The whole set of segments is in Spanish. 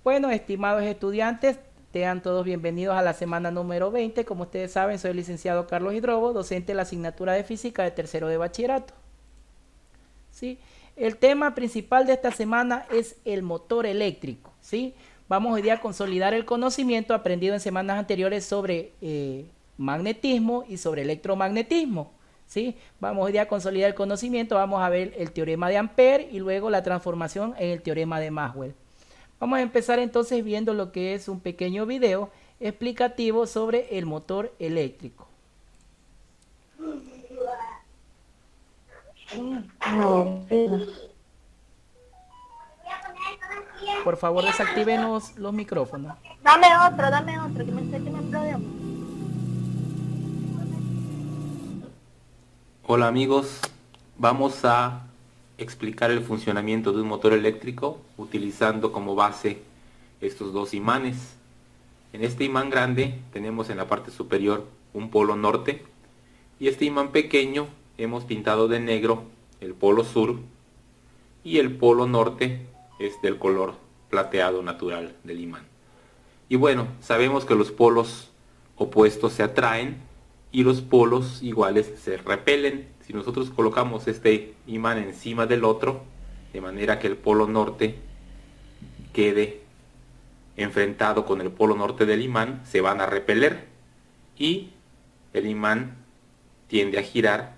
Bueno, estimados estudiantes, sean todos bienvenidos a la semana número 20. Como ustedes saben, soy el licenciado Carlos Hidrobo, docente de la asignatura de Física de tercero de bachillerato. ¿Sí? El tema principal de esta semana es el motor eléctrico. ¿Sí? Vamos hoy día a consolidar el conocimiento aprendido en semanas anteriores sobre magnetismo y sobre electromagnetismo. ¿Sí? Vamos hoy día a consolidar el conocimiento, vamos a ver el teorema de Ampère y luego la transformación en el teorema de Maxwell. Vamos a empezar entonces viendo lo que es un pequeño video explicativo sobre el motor eléctrico. Por favor, desactívenos los micrófonos. Dame otro, que me sé que me problema. Hola amigos, vamos a explicar el funcionamiento de un motor eléctrico utilizando como base estos dos imanes. En este imán grande tenemos en la parte superior un polo norte y este imán pequeño hemos pintado de negro el polo sur y el polo norte es del color plateado natural del imán. Y bueno, sabemos que los polos opuestos se atraen y los polos iguales se repelen. Si nosotros colocamos este imán encima del otro, de manera que el polo norte quede enfrentado con el polo norte del imán, se van a repeler y el imán tiende a girar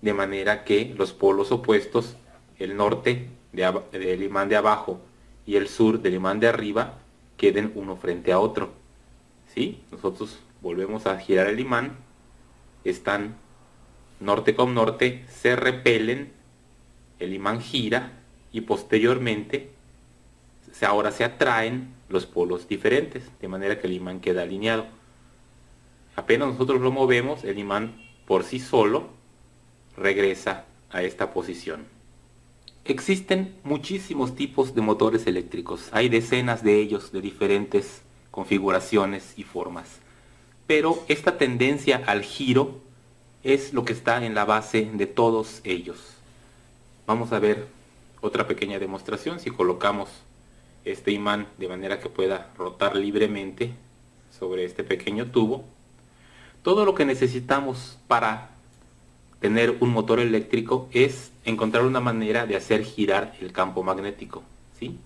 de manera que los polos opuestos, el norte del imán de abajo y el sur del imán de arriba, queden uno frente a otro. ¿Sí? Nosotros volvemos a girar el imán, están norte con norte, se repelen, el imán gira y posteriormente ahora se atraen los polos diferentes, de manera que el imán queda alineado. Apenas nosotros lo movemos, el imán por sí solo regresa a esta posición. Existen muchísimos tipos de motores eléctricos, hay decenas de ellos de diferentes configuraciones y formas, pero esta tendencia al giro es lo que está en la base de todos ellos. Vamos a ver otra pequeña demostración. Si colocamos este imán de manera que pueda rotar libremente sobre este pequeño tubo, todo lo que necesitamos para tener un motor eléctrico es encontrar una manera de hacer girar el campo magnético, ¿sí?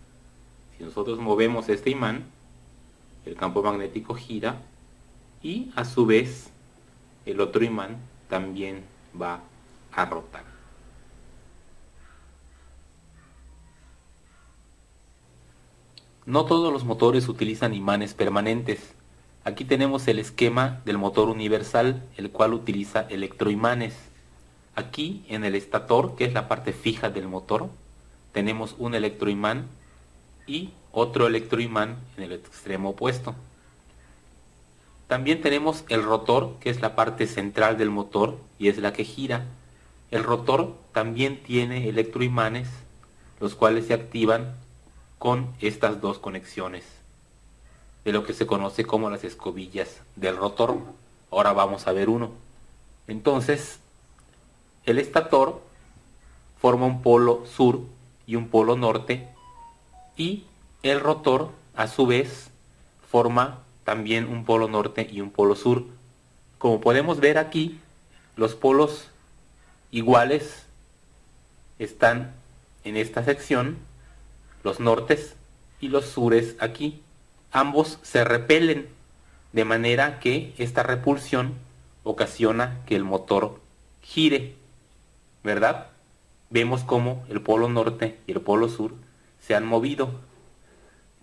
Si nosotros movemos este imán, el campo magnético gira y a su vez el otro imán también va a rotar. No todos los motores utilizan imanes permanentes. Aquí tenemos el esquema del motor universal, el cual utiliza electroimanes. Aquí en el estator, que es la parte fija del motor, tenemos un electroimán y otro electroimán en el extremo opuesto. También tenemos el rotor, que es la parte central del motor y es la que gira. El rotor también tiene electroimanes, los cuales se activan con estas dos conexiones, de lo que se conoce como las escobillas del rotor. Ahora vamos a ver uno. Entonces, el estator forma un polo sur y un polo norte y el rotor a su vez forma también un polo norte y un polo sur. Como podemos ver aquí, los polos iguales están en esta sección, los nortes y los sures aquí. Ambos se repelen, de manera que esta repulsión ocasiona que el motor gire, ¿verdad? Vemos cómo el polo norte y el polo sur se han movido,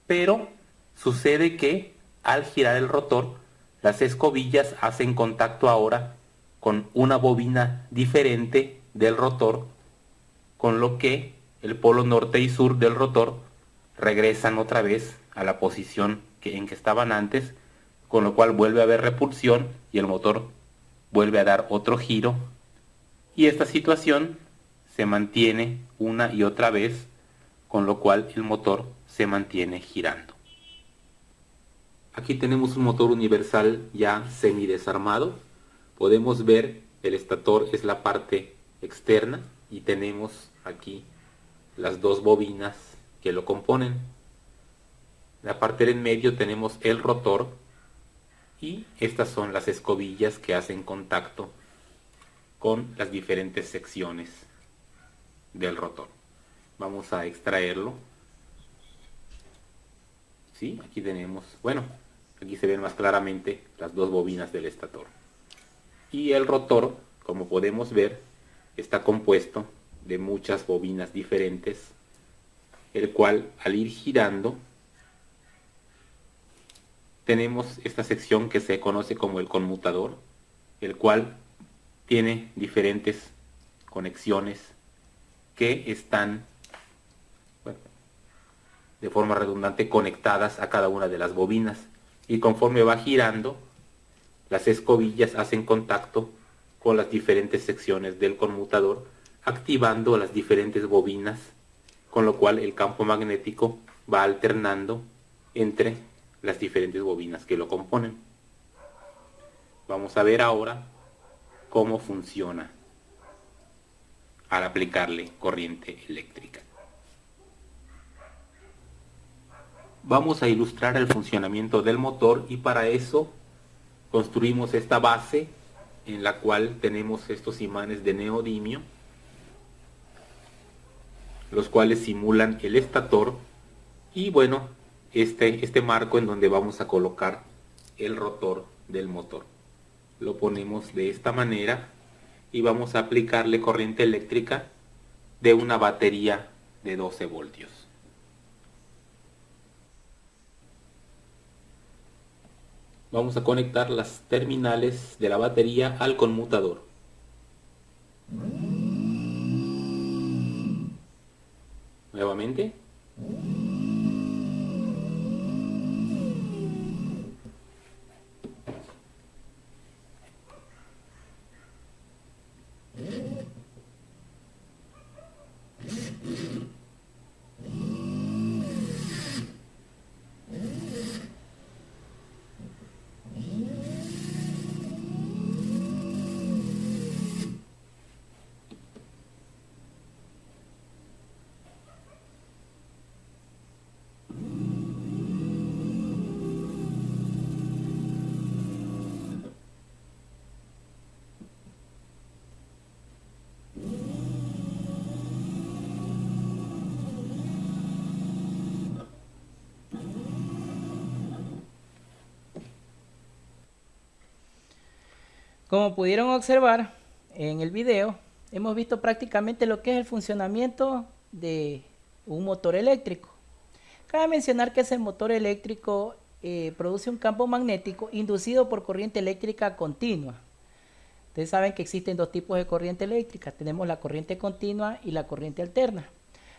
pero sucede que al girar el rotor, las escobillas hacen contacto ahora con una bobina diferente del rotor, con lo que el polo norte y sur del rotor regresan otra vez a la posición en que estaban antes, con lo cual vuelve a haber repulsión y el motor vuelve a dar otro giro. Y esta situación se mantiene una y otra vez, con lo cual el motor se mantiene girando. Aquí tenemos un motor universal ya semidesarmado. Podemos ver el estator es la parte externa y tenemos aquí las dos bobinas que lo componen. En la parte del medio tenemos el rotor y estas son las escobillas que hacen contacto con las diferentes secciones del rotor. Vamos a extraerlo. Sí, aquí tenemos, bueno, aquí se ven más claramente las dos bobinas del estator. Y el rotor, como podemos ver, está compuesto de muchas bobinas diferentes, el cual al ir girando tenemos esta sección que se conoce como el conmutador, el cual tiene diferentes conexiones que están, bueno, de forma redundante conectadas a cada una de las bobinas, y conforme va girando las escobillas hacen contacto con las diferentes secciones del conmutador, activando las diferentes bobinas, con lo cual el campo magnético va alternando entre las diferentes bobinas que lo componen. Vamos a ver ahora cómo funciona al aplicarle corriente eléctrica. Vamos a ilustrar el funcionamiento del motor y para eso construimos esta base en la cual tenemos estos imanes de neodimio, los cuales simulan el estator, y bueno, este marco en donde vamos a colocar el rotor del motor. Lo ponemos de esta manera y vamos a aplicarle corriente eléctrica de una batería de 12 voltios. Vamos a conectar las terminales de la batería al conmutador. Nuevamente. Como pudieron observar en el video, hemos visto prácticamente lo que es el funcionamiento de un motor eléctrico. Cabe mencionar que ese motor eléctrico produce un campo magnético inducido por corriente eléctrica continua. Ustedes saben que existen dos tipos de corriente eléctrica. Tenemos la corriente continua y la corriente alterna.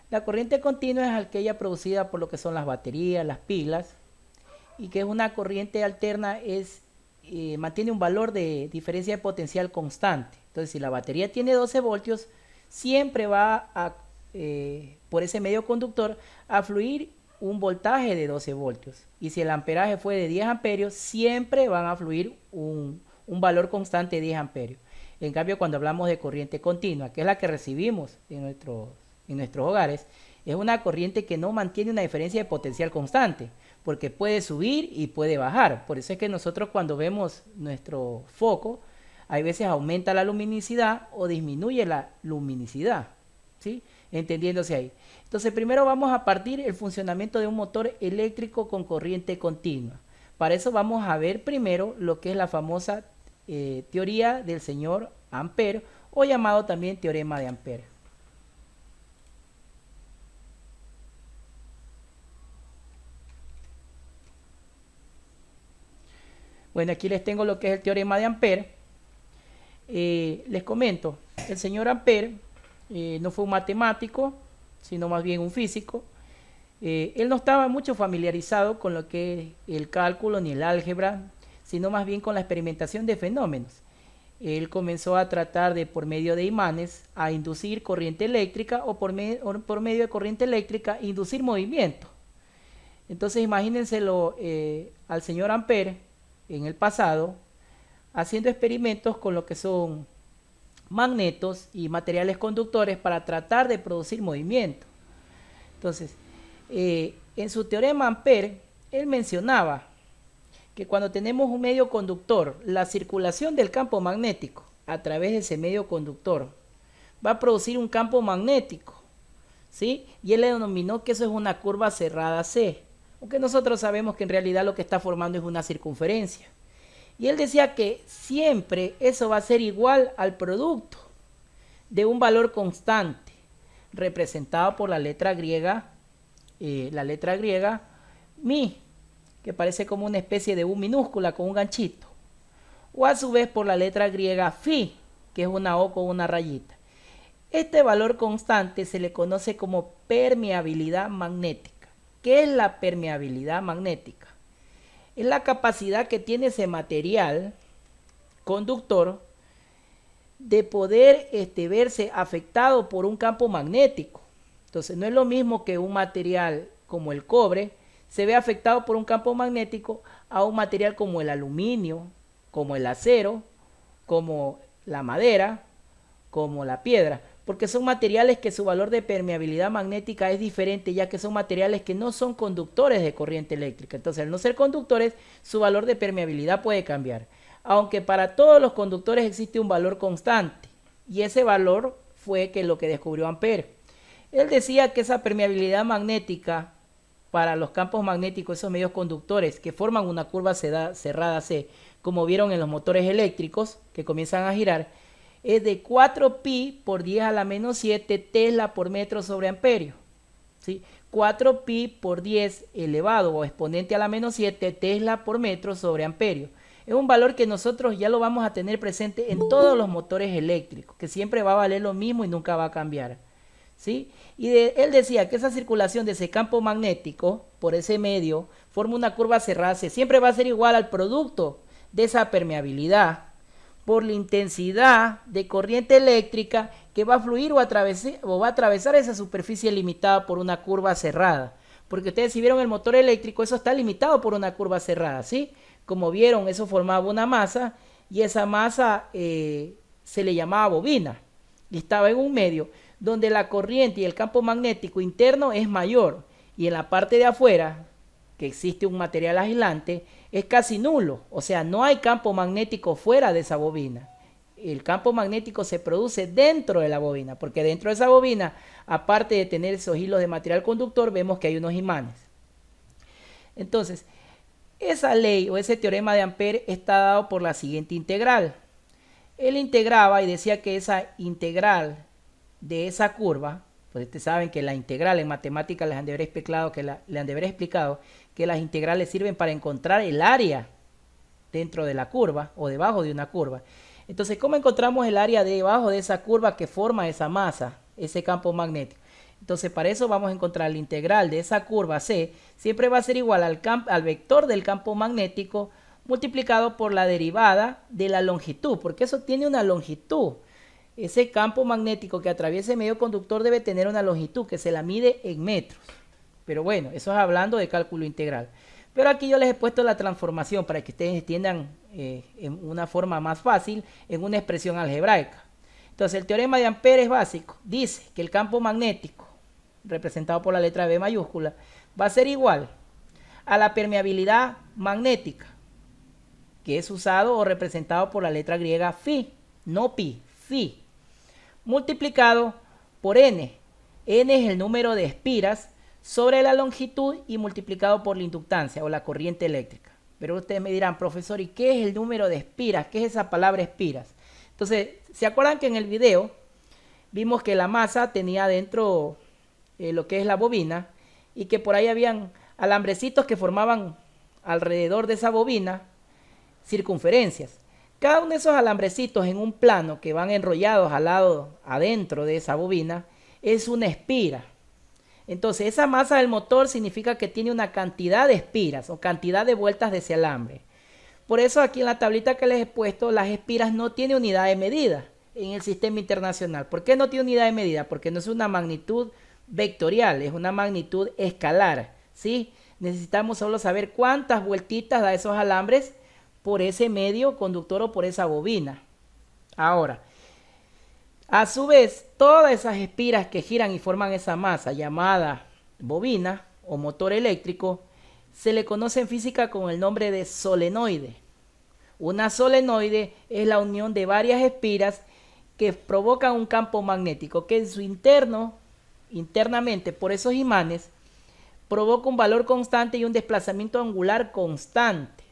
La corriente continua es aquella producida por lo que son las baterías, las pilas, y que es una corriente alterna mantiene un valor de diferencia de potencial constante. Entonces, si la batería tiene 12 voltios, siempre va por ese medio conductor a fluir un voltaje de 12 voltios. Y si el amperaje fue de 10 amperios, siempre van a fluir un valor constante de 10 amperios. En cambio, cuando hablamos de corriente continua, que es la que recibimos en nuestros hogares, es una corriente que no mantiene una diferencia de potencial constante, porque puede subir y puede bajar. Por eso es que nosotros cuando vemos nuestro foco, hay veces aumenta la luminosidad o disminuye la luminosidad, ¿sí? Entendiéndose ahí. Entonces primero vamos a partir el funcionamiento de un motor eléctrico con corriente continua. Para eso vamos a ver primero lo que es la famosa teoría del señor Ampère, o llamado también teorema de Ampère. Bueno, aquí les tengo lo que es el teorema de Ampère. Les comento, el señor Ampère no fue un matemático, sino más bien un físico. Él no estaba mucho familiarizado con lo que es el cálculo ni el álgebra, sino más bien con la experimentación de fenómenos. Él comenzó a tratar de, por medio de imanes, a inducir corriente eléctrica o por medio de corriente eléctrica, inducir movimiento. Entonces imagínenselo al señor Ampère en el pasado, haciendo experimentos con lo que son magnetos y materiales conductores para tratar de producir movimiento. Entonces, en su teorema Ampère, él mencionaba que cuando tenemos un medio conductor, la circulación del campo magnético a través de ese medio conductor va a producir un campo magnético, ¿sí? Y él le denominó que eso es una curva cerrada C, aunque nosotros sabemos que en realidad lo que está formando es una circunferencia. Y él decía que siempre eso va a ser igual al producto de un valor constante, representado por la letra griega mi, que parece como una especie de U minúscula con un ganchito, o a su vez por la letra griega phi, que es una O con una rayita. Este valor constante se le conoce como permeabilidad magnética. ¿Qué es la permeabilidad magnética? Es la capacidad que tiene ese material conductor de poder verse afectado por un campo magnético. Entonces no es lo mismo que un material como el cobre se ve afectado por un campo magnético a un material como el aluminio, como el acero, como la madera, como la piedra, porque son materiales que su valor de permeabilidad magnética es diferente, ya que son materiales que no son conductores de corriente eléctrica. Entonces, al no ser conductores, su valor de permeabilidad puede cambiar. Aunque para todos los conductores existe un valor constante, y ese valor fue lo que descubrió Ampère. Él decía que esa permeabilidad magnética para los campos magnéticos, esos medios conductores que forman una curva cerrada C, como vieron en los motores eléctricos que comienzan a girar, es de 4 pi por 10 a la menos 7 tesla por metro sobre amperio, ¿sí? 4 pi por 10 elevado o exponente a la menos 7 tesla por metro sobre amperio. Es un valor que nosotros ya lo vamos a tener presente en todos los motores eléctricos, que siempre va a valer lo mismo y nunca va a cambiar, ¿sí? Y él decía que esa circulación de ese campo magnético por ese medio forma una curva cerrada, siempre va a ser igual al producto de esa permeabilidad por la intensidad de corriente eléctrica que va a fluir o va a atravesar esa superficie limitada por una curva cerrada. Porque ustedes si vieron el motor eléctrico, eso está limitado por una curva cerrada, ¿sí? Como vieron, eso formaba una masa y esa masa se le llamaba bobina y estaba en un medio donde la corriente y el campo magnético interno es mayor y en la parte de afuera, que existe un material aislante, es casi nulo, o sea, no hay campo magnético fuera de esa bobina. El campo magnético se produce dentro de la bobina, porque dentro de esa bobina, aparte de tener esos hilos de material conductor, vemos que hay unos imanes. Entonces, esa ley o ese teorema de Ampère está dado por la siguiente integral. Él integraba y decía que esa integral de esa curva, pues ustedes saben que la integral en matemáticas les han de haber explicado que las integrales sirven para encontrar el área dentro de la curva o debajo de una curva. Entonces, ¿cómo encontramos el área debajo de esa curva que forma esa masa, ese campo magnético? Entonces, para eso vamos a encontrar la integral de esa curva C, siempre va a ser igual al vector del campo magnético multiplicado por la derivada de la longitud, porque eso tiene una longitud. Ese campo magnético que atraviesa el medio conductor debe tener una longitud que se la mide en metros. Pero bueno, eso es hablando de cálculo integral. Pero aquí yo les he puesto la transformación para que ustedes entiendan en una forma más fácil, en una expresión algebraica. Entonces el teorema de Ampère es básico. Dice que el campo magnético, representado por la letra B mayúscula, va a ser igual a la permeabilidad magnética, que es usado o representado por la letra griega phi, no pi, phi, multiplicado por n. N es el número de espiras sobre la longitud y multiplicado por la inductancia o la corriente eléctrica. Pero ustedes me dirán, profesor, ¿y qué es el número de espiras? ¿Qué es esa palabra espiras? Entonces, ¿se acuerdan que en el video vimos que la masa tenía dentro lo que es la bobina y que por ahí habían alambrecitos que formaban alrededor de esa bobina circunferencias? Cada uno de esos alambrecitos en un plano que van enrollados adentro de esa bobina es una espira. Entonces esa masa del motor significa que tiene una cantidad de espiras o cantidad de vueltas de ese alambre. Por eso aquí en la tablita que les he puesto, las espiras no tienen unidad de medida en el sistema internacional. ¿Por qué no tiene unidad de medida? Porque no es una magnitud vectorial, es una magnitud escalar, ¿sí? Necesitamos solo saber cuántas vueltitas da esos alambres por ese medio conductor o por esa bobina. Ahora, a su vez, todas esas espiras que giran y forman esa masa llamada bobina o motor eléctrico se le conoce en física con el nombre de solenoide. Una solenoide es la unión de varias espiras que provocan un campo magnético que en su internamente por esos imanes provoca un valor constante y un desplazamiento angular constante.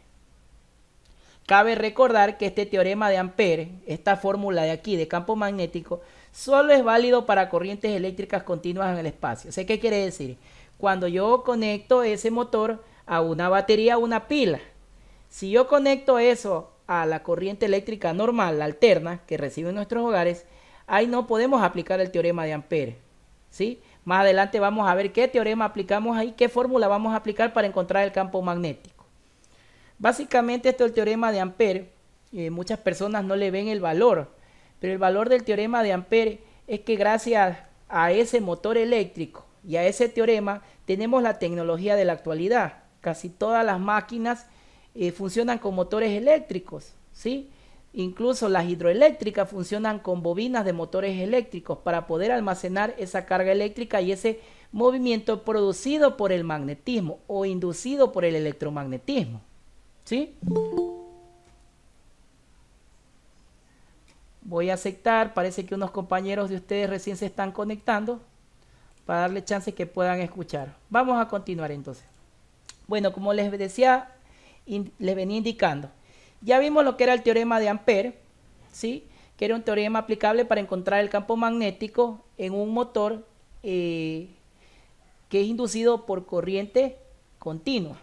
Cabe recordar que este teorema de Ampère, esta fórmula de aquí de campo magnético, solo es válido para corrientes eléctricas continuas en el espacio. ¿Qué quiere decir? Cuando yo conecto ese motor a una batería, a una pila, si yo conecto eso a la corriente eléctrica normal, la alterna, que reciben nuestros hogares, ahí no podemos aplicar el teorema de Ampère, ¿sí? Más adelante vamos a ver qué teorema aplicamos ahí, qué fórmula vamos a aplicar para encontrar el campo magnético. Básicamente esto es el teorema de Ampère. Muchas personas no le ven el valor, pero el valor del teorema de Ampère es que gracias a ese motor eléctrico y a ese teorema tenemos la tecnología de la actualidad. Casi todas las máquinas funcionan con motores eléctricos, ¿sí? Incluso las hidroeléctricas funcionan con bobinas de motores eléctricos para poder almacenar esa carga eléctrica y ese movimiento producido por el magnetismo o inducido por el electromagnetismo, ¿sí? Voy a aceptar, parece que unos compañeros de ustedes recién se están conectando para darle chance que puedan escuchar. Vamos a continuar entonces. Bueno, como les decía, les venía indicando, ya vimos lo que era el teorema de Ampère, ¿sí? Que era un teorema aplicable para encontrar el campo magnético en un motor que es inducido por corriente continua.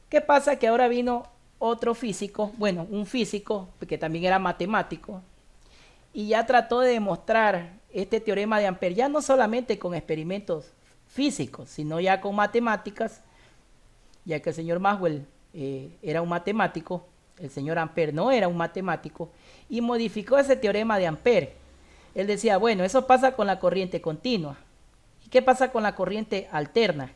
¿Qué pasa? Que ahora vino otro físico, bueno, un físico que también era matemático, y ya trató de demostrar este teorema de Ampère, ya no solamente con experimentos físicos, sino ya con matemáticas, ya que el señor Maxwell era un matemático, el señor Ampère no era un matemático, y modificó ese teorema de Ampère. Él decía, bueno, eso pasa con la corriente continua. ¿Y qué pasa con la corriente alterna?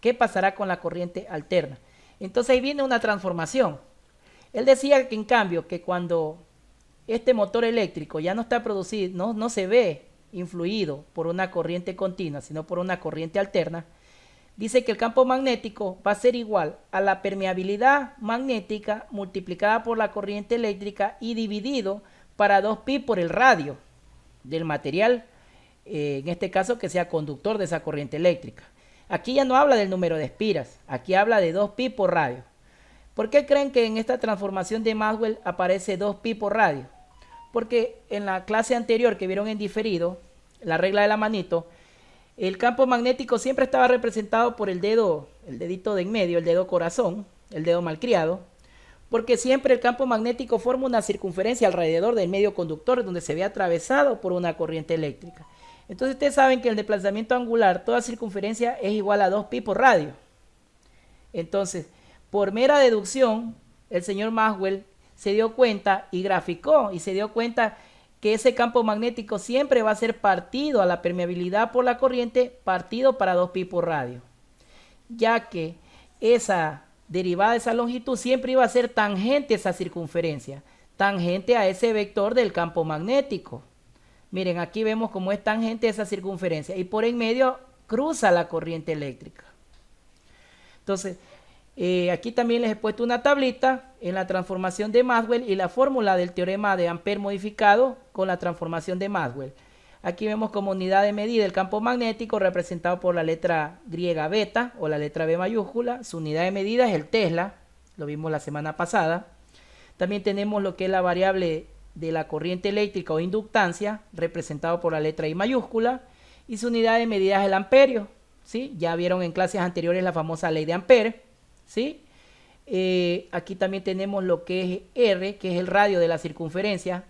¿Qué pasará con la corriente alterna? Entonces ahí viene una transformación. Él decía que en cambio, que cuando este motor eléctrico ya no está producido, no se ve influido por una corriente continua, sino por una corriente alterna, dice que el campo magnético va a ser igual a la permeabilidad magnética multiplicada por la corriente eléctrica y dividido para 2pi por el radio del material, en este caso que sea conductor de esa corriente eléctrica. Aquí ya no habla del número de espiras, aquí habla de 2pi por radio. ¿Por qué creen que en esta transformación de Maxwell aparece 2pi por radio? Porque en la clase anterior que vieron en diferido, la regla de la manito, el campo magnético siempre estaba representado por el dedo, el dedito de en medio, el dedo corazón, el dedo malcriado, porque siempre el campo magnético forma una circunferencia alrededor del medio conductor donde se ve atravesado por una corriente eléctrica. Entonces ustedes saben que el desplazamiento angular, toda circunferencia es igual a 2pi por radio. Entonces, por mera deducción, el señor Maxwell se dio cuenta y graficó y se dio cuenta que ese campo magnético siempre va a ser partido a la permeabilidad por la corriente, partido para 2pi por radio, ya que esa derivada de esa longitud siempre iba a ser tangente a esa circunferencia, tangente a ese vector del campo magnético. Miren, aquí vemos cómo es tangente a esa circunferencia y por en medio cruza la corriente eléctrica. Entonces, aquí también les he puesto una tablita en la transformación de Maxwell y la fórmula del teorema de Ampère modificado con la transformación de Maxwell. Aquí vemos como unidad de medida el campo magnético representado por la letra griega beta o la letra B mayúscula. Su unidad de medida es el Tesla, lo vimos la semana pasada. También tenemos lo que es la variable de la corriente eléctrica o inductancia representado por la letra I mayúscula. Y su unidad de medida es el amperio, ¿sí? Ya vieron en clases anteriores la famosa ley de Ampère, ¿sí? Aquí también tenemos lo que es R, que es el radio de la circunferencia,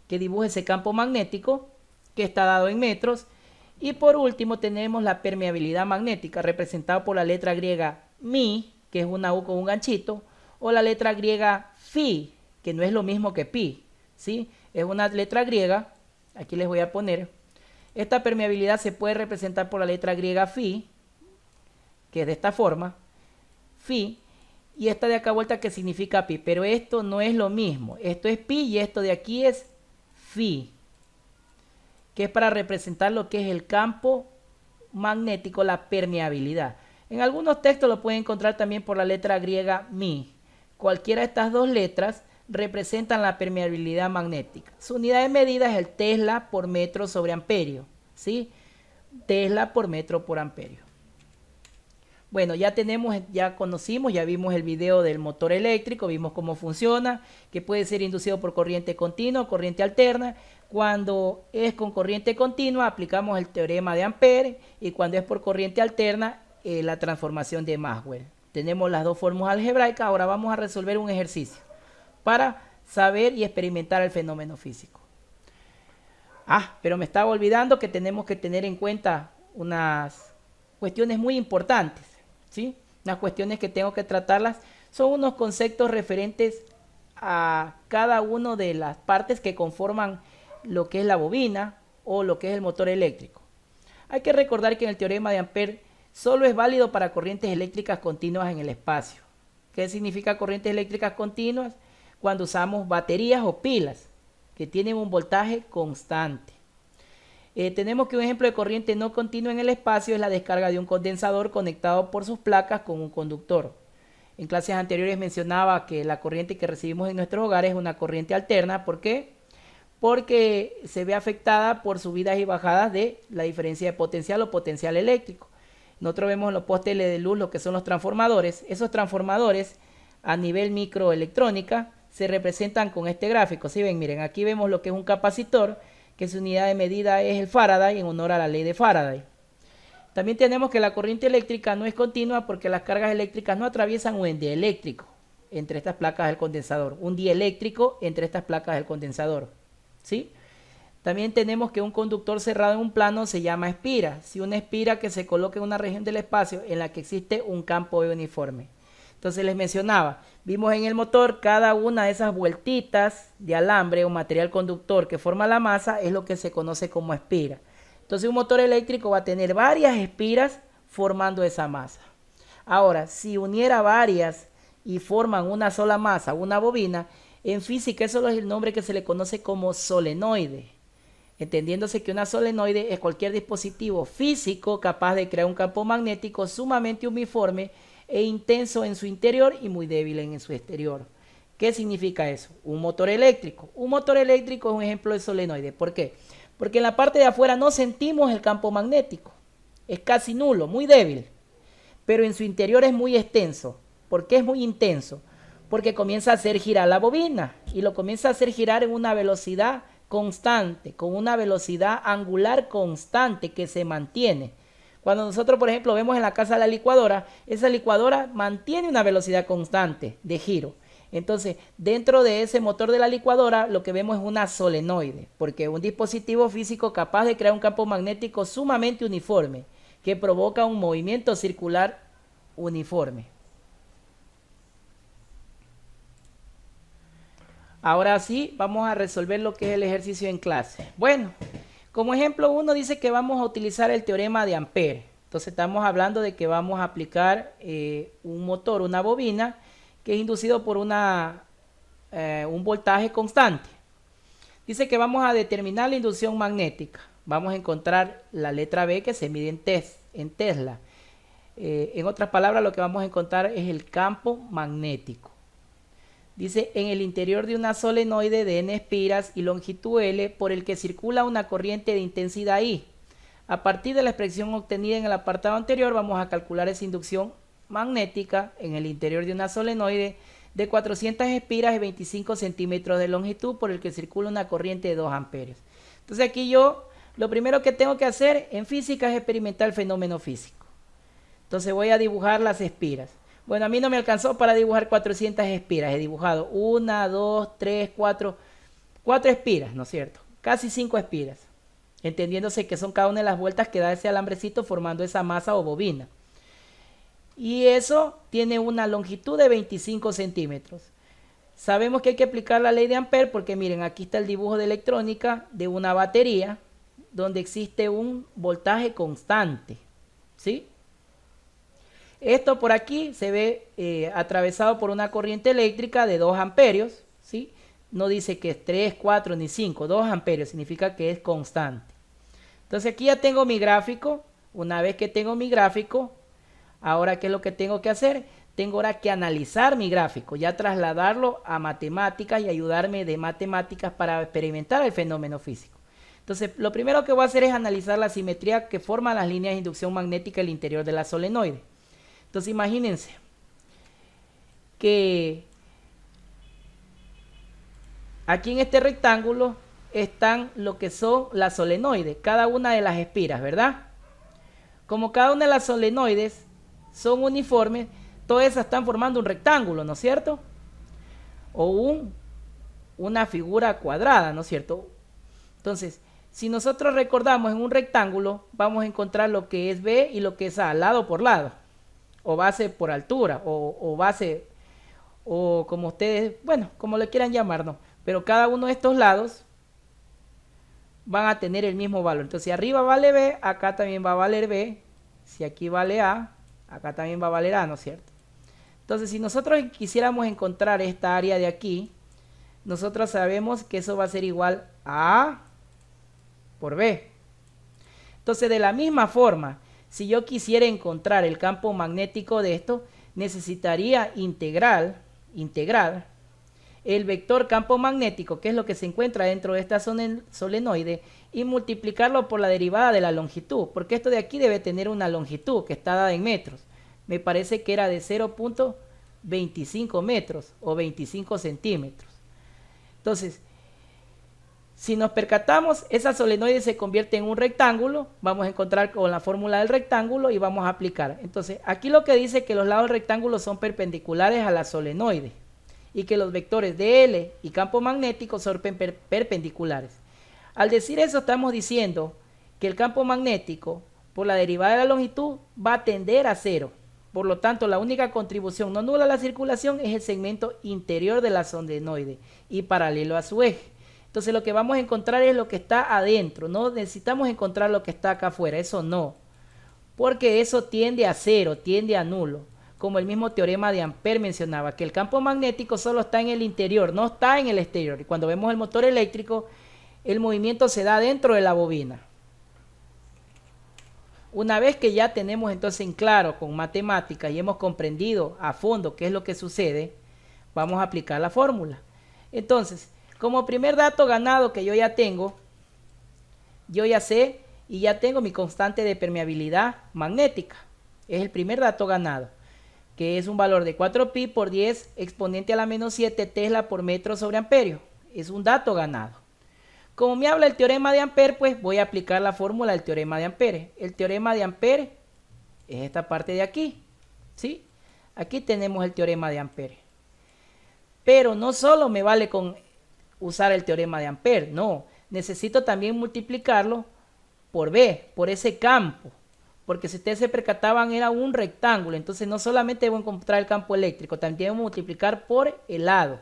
que dibuja ese campo magnético, que está dado en metros. Y por último tenemos la permeabilidad magnética, representada por la letra griega mi, que es una U con un ganchito, o la letra griega phi, que no es lo mismo que pi, ¿sí? Es una letra griega, aquí les voy a poner. Esta permeabilidad se puede representar por la letra griega phi, que es de esta forma, phi, y esta de acá vuelta que significa pi, pero esto no es lo mismo, esto es pi y esto de aquí es phi, que es para representar lo que es el campo magnético, la permeabilidad. En algunos textos lo pueden encontrar también por la letra griega mi. Cualquiera de estas dos letras representan la permeabilidad magnética. Su unidad de medida es el Tesla por metro sobre amperio, ¿sí? Tesla por metro por amperio. Bueno, ya conocimos, ya vimos el video del motor eléctrico, vimos cómo funciona, que puede ser inducido por corriente continua o corriente alterna. Cuando es con corriente continua, aplicamos el teorema de Ampere, y cuando es por corriente alterna, la transformación de Maxwell. Tenemos las dos fórmulas algebraicas. Ahora vamos a resolver un ejercicio para saber y experimentar el fenómeno físico. Pero me estaba olvidando que tenemos que tener en cuenta unas cuestiones muy importantes, ¿sí? Unas cuestiones que tengo que tratarlas. Son unos conceptos referentes a cada una de las partes que conforman lo que es la bobina o lo que es el motor eléctrico. Hay que recordar que en el teorema de Ampere solo es válido para corrientes eléctricas continuas en el espacio. ¿Qué significa corrientes eléctricas continuas? Cuando usamos baterías o pilas que tienen un voltaje constante. Tenemos que un ejemplo de corriente no continua en el espacio es la descarga de un condensador conectado por sus placas con un conductor. En clases anteriores mencionaba que la corriente que recibimos en nuestros hogares es una corriente alterna. ¿Por qué? Porque se ve afectada por subidas y bajadas de la diferencia de potencial o potencial eléctrico. Nosotros vemos en los postes de luz lo que son los transformadores. Esos transformadores a nivel microelectrónica se representan con este gráfico. ¿Sí ven? Miren, aquí vemos lo que es un capacitor, que su unidad de medida es el Faraday, en honor a la ley de Faraday. También tenemos que la corriente eléctrica no es continua porque las cargas eléctricas no atraviesan un dieléctrico entre estas placas del condensador. Un dieléctrico entre estas placas del condensador, ¿sí? También tenemos que un conductor cerrado en un plano se llama espira. Si una espira que se coloca en una región del espacio en la que existe un campo uniforme. Entonces les mencionaba, vimos en el motor cada una de esas vueltitas de alambre o material conductor que forma la masa es lo que se conoce como espira. Entonces un motor eléctrico va a tener varias espiras formando esa masa. Ahora, si uniera varias y forman una sola masa, una bobina, en física eso es el nombre que se le conoce como solenoide. Entendiéndose que una solenoide es cualquier dispositivo físico capaz de crear un campo magnético sumamente uniforme e intenso en su interior y muy débil en su exterior. ¿Qué significa eso? Un motor eléctrico. Un motor eléctrico es un ejemplo de solenoide. ¿Por qué? Porque en la parte de afuera no sentimos el campo magnético. Es casi nulo, muy débil. Pero en su interior es muy extenso. ¿Por qué es muy intenso? Porque comienza a hacer girar la bobina y lo comienza a hacer girar en una velocidad constante, con una velocidad angular constante que se mantiene. Cuando nosotros, por ejemplo, vemos en la casa la licuadora, esa licuadora mantiene una velocidad constante de giro. Entonces, dentro de ese motor de la licuadora, lo que vemos es una solenoide, porque es un dispositivo físico capaz de crear un campo magnético sumamente uniforme, que provoca un movimiento circular uniforme. Ahora sí, vamos a resolver lo que es el ejercicio en clase. Bueno, como ejemplo 1 dice que vamos a utilizar el teorema de Ampere. Entonces estamos hablando de que vamos a aplicar un motor, una bobina, que es inducido por un voltaje constante. Dice que vamos a determinar la inducción magnética. Vamos a encontrar la letra B que se mide en Tesla. En otras palabras, lo que vamos a encontrar es el campo magnético. Dice, en el interior de una solenoide de n espiras y longitud L por el que circula una corriente de intensidad I. A partir de la expresión obtenida en el apartado anterior, vamos a calcular esa inducción magnética en el interior de una solenoide de 400 espiras y 25 centímetros de longitud por el que circula una corriente de 2 amperios. Entonces aquí yo, lo primero que tengo que hacer en física es experimentar el fenómeno físico. Entonces voy a dibujar las espiras. Bueno, a mí no me alcanzó para dibujar 400 espiras. He dibujado 1, 2, 3, 4 espiras, ¿no es cierto? Casi 5 espiras. Entendiéndose que son cada una de las vueltas que da ese alambrecito formando esa masa o bobina. Y eso tiene una longitud de 25 centímetros. Sabemos que hay que aplicar la ley de Ampere porque miren, aquí está el dibujo de electrónica de una batería donde existe un voltaje constante, ¿sí? Esto por aquí se ve atravesado por una corriente eléctrica de 2 amperios, ¿sí? No dice que es 3, 4 ni 5, 2 amperios significa que es constante. Entonces aquí ya tengo mi gráfico. Una vez que tengo mi gráfico, Ahora, ¿qué es lo que tengo que hacer? Tengo ahora que analizar mi gráfico, ya trasladarlo a matemáticas y ayudarme de matemáticas para experimentar el fenómeno físico. Entonces, lo primero que voy a hacer es analizar la simetría que forman las líneas de inducción magnética en el interior de la solenoide. Entonces, imagínense que aquí en este rectángulo están lo que son las solenoides, cada una de las espiras, ¿verdad? Como cada una de las solenoides son uniformes, todas esas están formando un rectángulo, ¿no es cierto? O una figura cuadrada, ¿no es cierto? Entonces, si nosotros recordamos en un rectángulo, vamos a encontrar lo que es B y lo que es A, lado por lado, o base por altura, o base, o como ustedes, bueno, como le quieran llamar, ¿no? Pero cada uno de estos lados van a tener el mismo valor. Entonces, si arriba vale B, acá también va a valer B. Si aquí vale A, acá también va a valer A, ¿no es cierto? Entonces, si nosotros quisiéramos encontrar esta área de aquí, nosotros sabemos que eso va a ser igual a A por B. Entonces, de la misma forma, si yo quisiera encontrar el campo magnético de esto, necesitaría integrar el vector campo magnético, que es lo que se encuentra dentro de esta solenoide, y multiplicarlo por la derivada de la longitud, porque esto de aquí debe tener una longitud que está dada en metros. Me parece que era de 0.25 metros o 25 centímetros. Entonces, si nos percatamos, esa solenoide se convierte en un rectángulo. Vamos a encontrar con la fórmula del rectángulo y vamos a aplicar. Entonces, aquí lo que dice que los lados del rectángulo son perpendiculares a la solenoide y que los vectores de L y campo magnético son perpendiculares. Al decir eso, estamos diciendo que el campo magnético, por la derivada de la longitud, va a tender a cero. Por lo tanto, la única contribución no nula a la circulación es el segmento interior de la solenoide y paralelo a su eje. Entonces, lo que vamos a encontrar es lo que está adentro. No necesitamos encontrar lo que está acá afuera, eso no. Porque eso tiende a cero, tiende a nulo. Como el mismo teorema de Ampère mencionaba, que el campo magnético solo está en el interior, no está en el exterior. Y cuando vemos el motor eléctrico, el movimiento se da dentro de la bobina. Una vez que ya tenemos entonces en claro con matemáticas y hemos comprendido a fondo qué es lo que sucede, vamos a aplicar la fórmula. Entonces, como primer dato ganado que yo ya tengo, yo ya sé y ya tengo mi constante de permeabilidad magnética. Es el primer dato ganado, que es un valor de 4pi por 10 exponente a la menos 7 Tesla por metro sobre amperio. Es un dato ganado. Como me habla el teorema de Ampère, pues voy a aplicar la fórmula del teorema de Ampère. El teorema de Ampère es esta parte de aquí, ¿sí? Aquí tenemos el teorema de Ampère. Pero no solo me vale con usar el teorema de Ampère, no. Necesito también multiplicarlo por B, por ese campo. Porque si ustedes se percataban era un rectángulo, entonces no solamente debo encontrar el campo eléctrico, también debo multiplicar por el lado.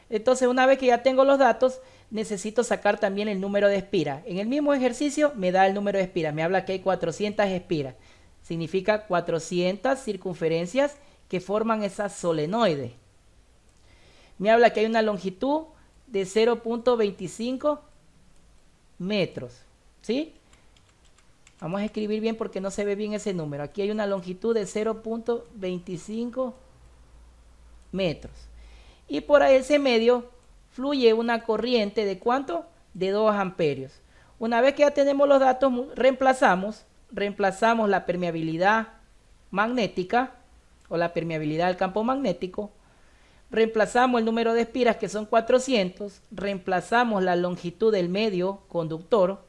Entonces, una vez que ya tengo los datos, necesito sacar también el número de espiras. En el mismo ejercicio me da el número de espiras. Me habla que hay 400 espiras. Significa 400 circunferencias que forman esa solenoide. Me habla que hay una longitud de 0.25 metros. ¿Sí? Vamos a escribir bien porque no se ve bien ese número. Aquí hay una longitud de 0.25 metros. Y por ese medio fluye una corriente de ¿cuánto? De 2 amperios. Una vez que ya tenemos los datos, reemplazamos la permeabilidad magnética o la permeabilidad del campo magnético. Reemplazamos el número de espiras que son 400. Reemplazamos la longitud del medio conductor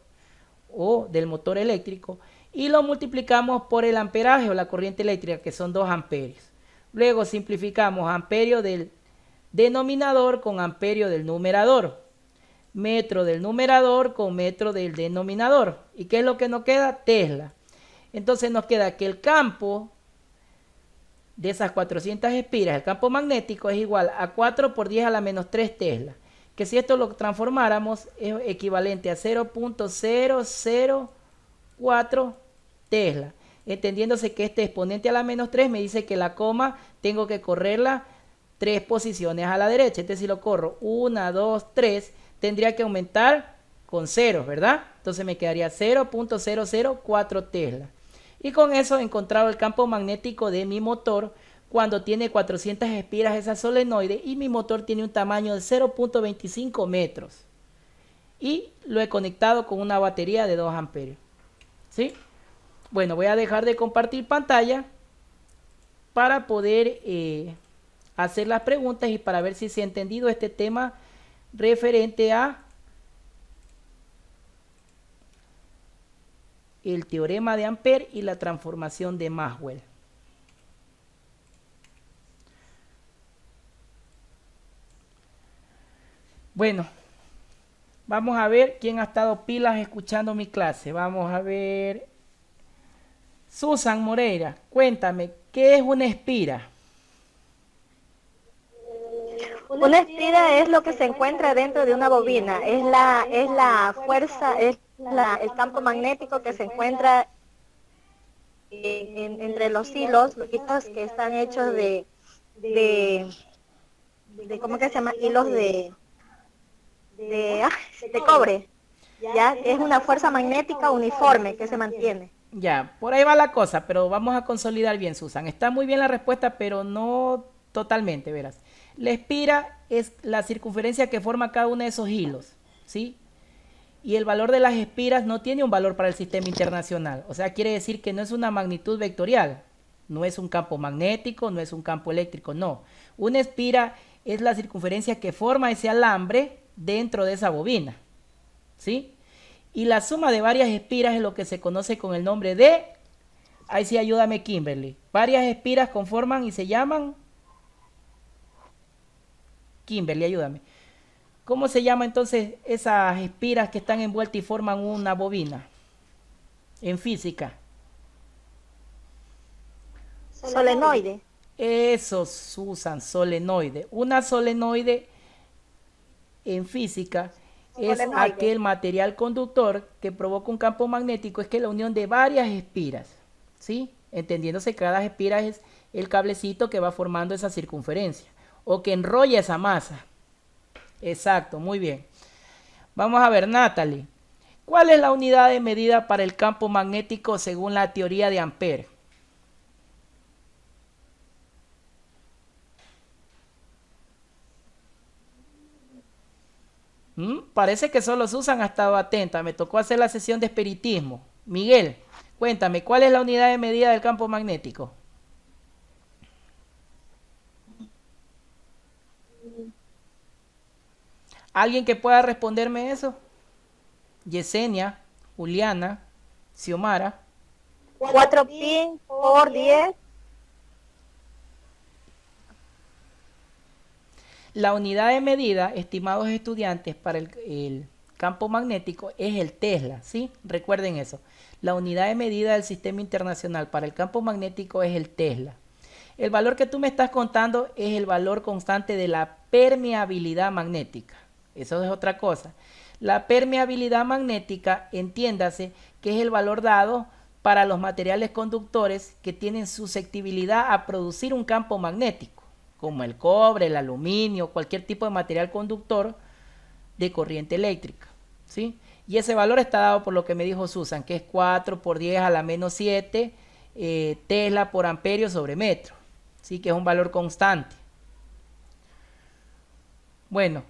o del motor eléctrico y lo multiplicamos por el amperaje o la corriente eléctrica que son 2 amperios. Luego simplificamos amperio del denominador con amperio del numerador, metro del numerador con metro del denominador. ¿Y qué es lo que nos queda? Tesla. Entonces nos queda que el campo de esas 400 espiras, el campo magnético es igual a 4 por 10 a la menos 3 Tesla, que si esto lo transformáramos es equivalente a 0.004 Tesla, entendiéndose que este exponente a la menos 3 me dice que la coma tengo que correrla 3 posiciones a la derecha. Entonces si lo corro 1, 2, 3, tendría que aumentar con ceros, ¿verdad? Entonces me quedaría 0.004 Tesla. Y con eso he encontrado el campo magnético de mi motor cuando tiene 400 espiras esa solenoide y mi motor tiene un tamaño de 0.25 metros. Y lo he conectado con una batería de 2 amperios. ¿Sí? Bueno, voy a dejar de compartir pantalla para poder hacer las preguntas y para ver si se ha entendido este tema referente a el teorema de Ampère y la transformación de Maxwell. Bueno, vamos a ver quién ha estado pilas escuchando mi clase. Vamos a ver. Susan Moreira, cuéntame, ¿qué es una espira? Una espira es lo que se encuentra dentro de una bobina. Es la fuerza, el campo magnético que se encuentra entre los hilos que están hechos de ¿cómo que se llama? Hilos de cobre. Ya es una fuerza magnética uniforme que se mantiene. Ya, por ahí va la cosa, pero vamos a consolidar bien, Susan. Está muy bien la respuesta, pero no totalmente, verás. La espira es la circunferencia que forma cada uno de esos hilos, ¿sí? Y el valor de las espiras no tiene un valor para el sistema internacional. O sea, quiere decir que no es una magnitud vectorial. No es un campo magnético, no es un campo eléctrico, no. Una espira es la circunferencia que forma ese alambre dentro de esa bobina, ¿sí? Y la suma de varias espiras es lo que se conoce con el nombre de... Ahí sí, ayúdame Kimberly. Varias espiras conforman y se llaman... Kimberly, ayúdame. ¿Cómo se llama entonces esas espiras que están envueltas y forman una bobina? En física. Solenoide. Eso, Susan, solenoide. Una solenoide en física es aquel material conductor que provoca un campo magnético, es que la unión de varias espiras, ¿sí? Entendiéndose que cada espira es el cablecito que va formando esa circunferencia o que enrolla esa masa. Exacto, muy bien. Vamos a ver, Natalie, ¿cuál es la unidad de medida para el campo magnético según la teoría de Ampère? Parece que solo Susan ha estado atenta. Me tocó hacer la sesión de espiritismo. Miguel, cuéntame, ¿cuál es la unidad de medida del campo magnético? ¿Alguien que pueda responderme eso? Yesenia, Juliana, Xiomara. 4 pi por 10. La unidad de medida, estimados estudiantes, para el campo magnético es el Tesla, ¿sí? Recuerden eso. La unidad de medida del sistema internacional para el campo magnético es el Tesla. El valor que tú me estás contando es el valor constante de la permeabilidad magnética. Eso es otra cosa. La permeabilidad magnética, entiéndase, que es el valor dado para los materiales conductores que tienen susceptibilidad a producir un campo magnético, como el cobre, el aluminio, cualquier tipo de material conductor de corriente eléctrica, ¿sí? Y ese valor está dado por lo que me dijo Susan, que es 4 por 10 a la menos 7 Tesla por amperio sobre metro, ¿sí? Que es un valor constante. Bueno,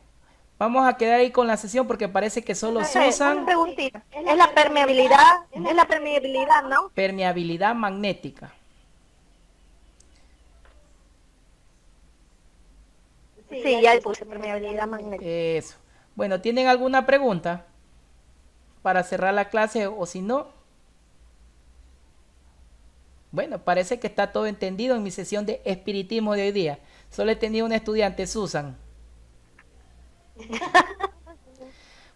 vamos a quedar ahí con la sesión porque parece que solo Susan... Una preguntita. Es la permeabilidad, ¿no? Permeabilidad magnética. Sí, ya le puse permeabilidad magnética. Eso. Bueno, ¿tienen alguna pregunta para cerrar la clase o si no? Bueno, parece que está todo entendido en mi sesión de espiritismo de hoy día. Solo he tenido una estudiante, Susan.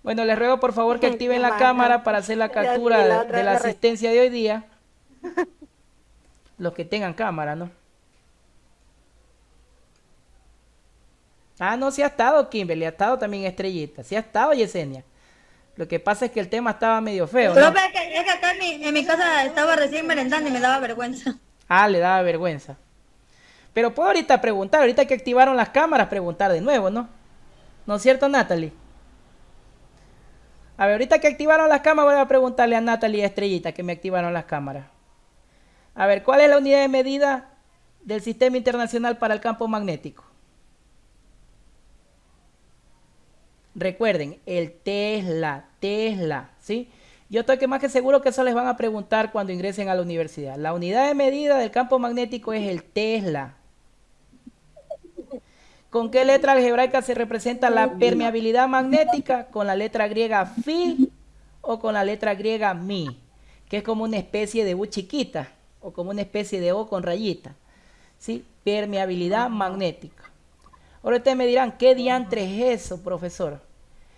Bueno, les ruego por favor que activen la cámara para hacer la captura de la asistencia de hoy día. Los que tengan cámara, ¿no? Ah, no, sí ha estado Kimberly, ha estado también Estrellita, sí ha estado Yesenia. Lo que pasa es que el tema estaba medio feo, ¿no? Pero es que acá en mi casa estaba recién merendando y me daba vergüenza. Ah, le daba vergüenza. Pero puedo ahorita preguntar, ahorita que activaron las cámaras, preguntar de nuevo, ¿no? ¿No es cierto, Natalie? A ver, ahorita que activaron las cámaras voy a preguntarle a Natalie y a Estrellita que me activaron las cámaras. A ver, ¿cuál es la unidad de medida del Sistema Internacional para el Campo Magnético? Recuerden, el Tesla, ¿sí? Yo estoy que más que seguro que eso les van a preguntar cuando ingresen a la universidad. La unidad de medida del campo magnético es el Tesla. ¿Con qué letra algebraica se representa la permeabilidad magnética? ¿Con la letra griega Fi o con la letra griega Mi? Que es como una especie de U chiquita o como una especie de O con rayita. ¿Sí? Permeabilidad magnética. Ahora ustedes me dirán, ¿qué diantre es eso, profesor?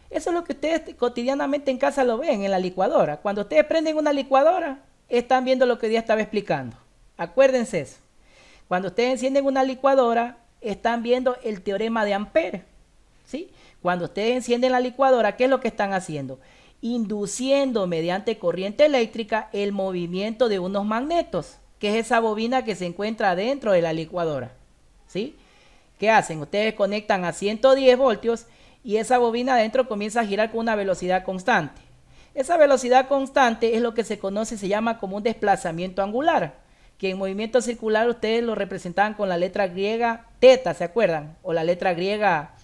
Eso es lo que ustedes cotidianamente en casa lo ven en la licuadora. Cuando ustedes prenden una licuadora, están viendo lo que yo estaba explicando. Acuérdense eso. Cuando ustedes encienden una licuadora, están viendo el teorema de Ampère, ¿sí? Cuando ustedes encienden la licuadora, ¿qué es lo que están haciendo? Induciendo mediante corriente eléctrica el movimiento de unos magnetos, que es esa bobina que se encuentra dentro de la licuadora, ¿sí? ¿Qué hacen? Ustedes conectan a 110 voltios y esa bobina adentro comienza a girar con una velocidad constante. Esa velocidad constante es lo que se conoce, se llama como un desplazamiento angular, que en movimiento circular ustedes lo representaban con la letra griega teta, ¿se acuerdan? O la letra griega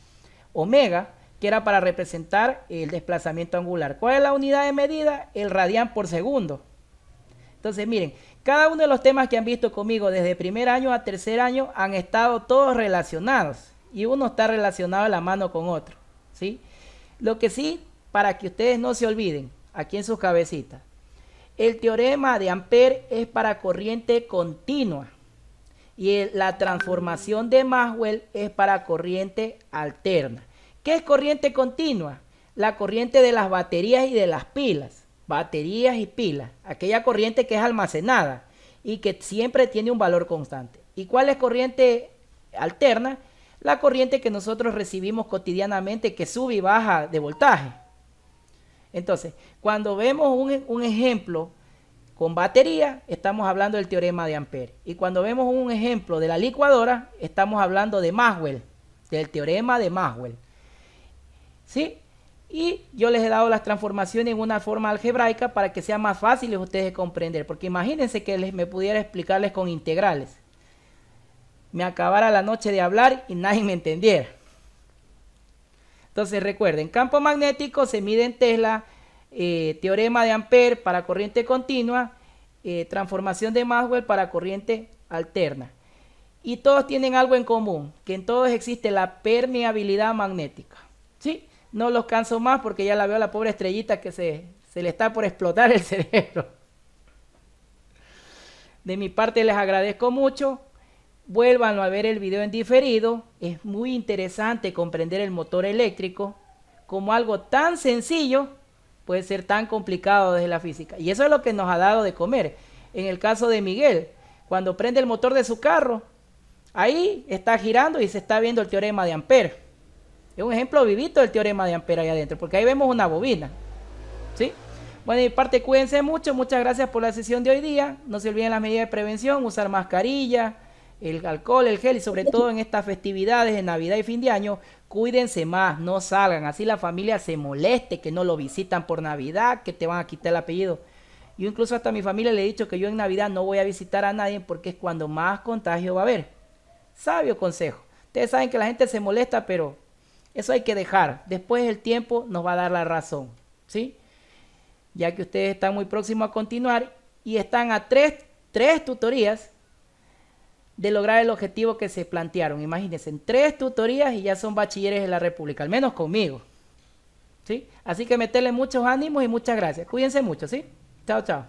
omega, que era para representar el desplazamiento angular. ¿Cuál es la unidad de medida? El radián por segundo. Entonces, miren, cada uno de los temas que han visto conmigo desde primer año a tercer año han estado todos relacionados y uno está relacionado a la mano con otro, ¿sí? Lo que sí, para que ustedes no se olviden, aquí en sus cabecitas, el teorema de Ampère es para corriente continua y la transformación de Maxwell es para corriente alterna. ¿Qué es corriente continua? La corriente de las baterías y de las pilas. Baterías y pilas. Aquella corriente que es almacenada y que siempre tiene un valor constante. ¿Y cuál es corriente alterna? La corriente que nosotros recibimos cotidianamente que sube y baja de voltaje. Entonces, cuando vemos un ejemplo con batería, estamos hablando del teorema de Ampère. Y cuando vemos un ejemplo de la licuadora, estamos hablando de Maxwell, del teorema de Maxwell. ¿Sí? Y yo les he dado las transformaciones en una forma algebraica para que sea más fácil ustedes de comprender. Porque imagínense que me pudiera explicarles con integrales. Me acabara la noche de hablar y nadie me entendiera. Entonces recuerden, campo magnético se mide en Tesla, teorema de Ampère para corriente continua, transformación de Maxwell para corriente alterna. Y todos tienen algo en común, que en todos existe la permeabilidad magnética. ¿Sí? No los canso más porque ya la veo a la pobre estrellita que se le está por explotar el cerebro. De mi parte les agradezco mucho. Vuélvanlo a ver el video en diferido. Es muy interesante comprender el motor eléctrico como algo tan sencillo puede ser tan complicado desde la física. Y eso es lo que nos ha dado de comer. En el caso de Miguel, cuando prende el motor de su carro, ahí está girando y se está viendo el teorema de Ampère. Es un ejemplo vivito del teorema de Ampère ahí adentro, porque ahí vemos una bobina. ¿Sí? Bueno, de mi parte, cuídense mucho. Muchas gracias por la sesión de hoy día. No se olviden las medidas de prevención, usar mascarilla, el alcohol, el gel y sobre todo en estas festividades de Navidad y fin de año, cuídense más, no salgan. Así la familia se moleste que no lo visitan por Navidad, que te van a quitar el apellido. Yo incluso hasta a mi familia le he dicho que yo en Navidad no voy a visitar a nadie porque es cuando más contagio va a haber. Sabio consejo. Ustedes saben que la gente se molesta, pero eso hay que dejar. Después el tiempo nos va a dar la razón, ¿sí? Ya que ustedes están muy próximos a continuar y están a tres tutorías de lograr el objetivo que se plantearon. Imagínense, en 3 tutorías y ya son bachilleres de la República, al menos conmigo, ¿sí? Así que meterle muchos ánimos y muchas gracias. Cuídense mucho, ¿sí? Chao, chao.